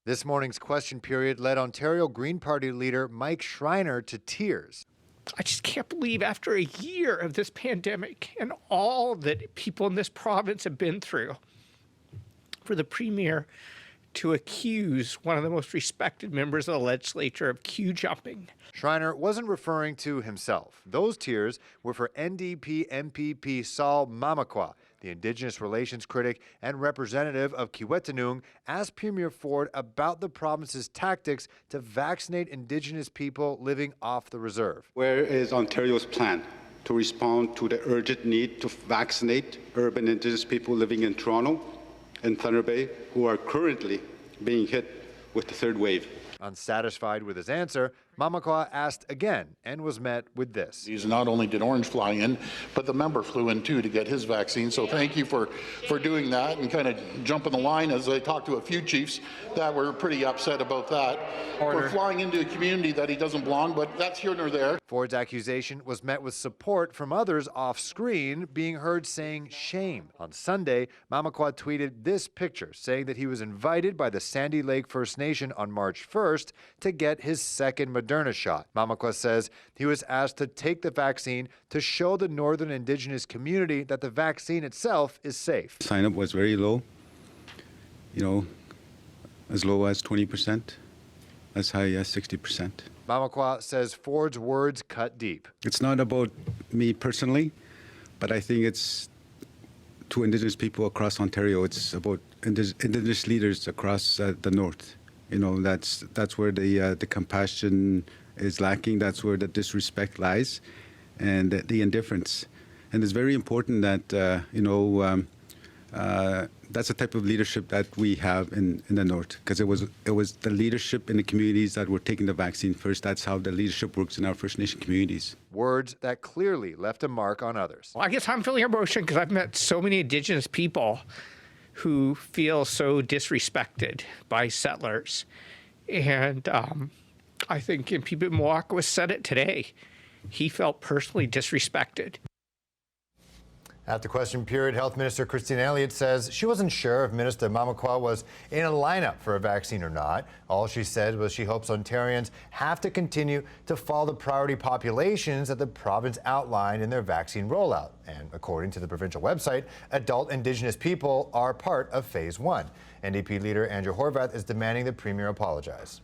This morning's question period led Ontario Green Party leader Mike Schreiner to tears. I just can't believe after a year of this pandemic and all that people in this province have been through, for the Premier to accuse one of the most respected members of the legislature of queue jumping. Schreiner wasn't referring to himself. Those tears were for NDP MPP Saul Mamakwa. The Indigenous relations critic and representative of Kiiwetinoong asked Premier Ford about the province's tactics to vaccinate Indigenous people living off the reserve. Where is Ontario's plan to respond to the urgent need to vaccinate urban Indigenous people living in Toronto and Thunder Bay who are currently being hit with the third wave? Unsatisfied with his answer, Mamakwa asked again and was met with this. Not only did Orange fly in, but the member flew in too to get his vaccine. So thank you for doing that and kind of jumping the line, as I talked to a few chiefs that were pretty upset about that. For flying into a community that he doesn't belong, but that's here nor there. Ford's accusation was met with support from others off screen, being heard saying shame. On Sunday, Mamakwa tweeted this picture saying that he was invited by the Sandy Lake First Nation on March 1st to get his second Moderna shot. Mamakwa says he was asked to take the vaccine to show the Northern Indigenous community that the vaccine itself is safe. Sign up was very low, as low as 20%, as high as 60%. Mamakwa says Ford's words cut deep. It's not about me personally, but I think it's to Indigenous people across Ontario. It's about Indigenous leaders across the North. That's where the compassion is lacking. That's where the disrespect lies, and the indifference. And it's very important that that's the type of leadership that we have in the North, because it was the leadership in the communities that were taking the vaccine first. That's how the leadership works in our First Nation communities. Words that clearly left a mark on others. Well, I guess I'm feeling emotion because I've met so many Indigenous people who feel so disrespected by settlers. And I think Mpipi Moakwa said it today. He felt personally disrespected. At the question period, Health Minister Christine Elliott says she wasn't sure if Minister Mamakwa was in a lineup for a vaccine or not. All she said was she hopes Ontarians have to continue to follow the priority populations that the province outlined in their vaccine rollout. And according to the provincial website, adult Indigenous people are part of Phase 1. NDP leader Andrew Horwath is demanding the Premier apologize.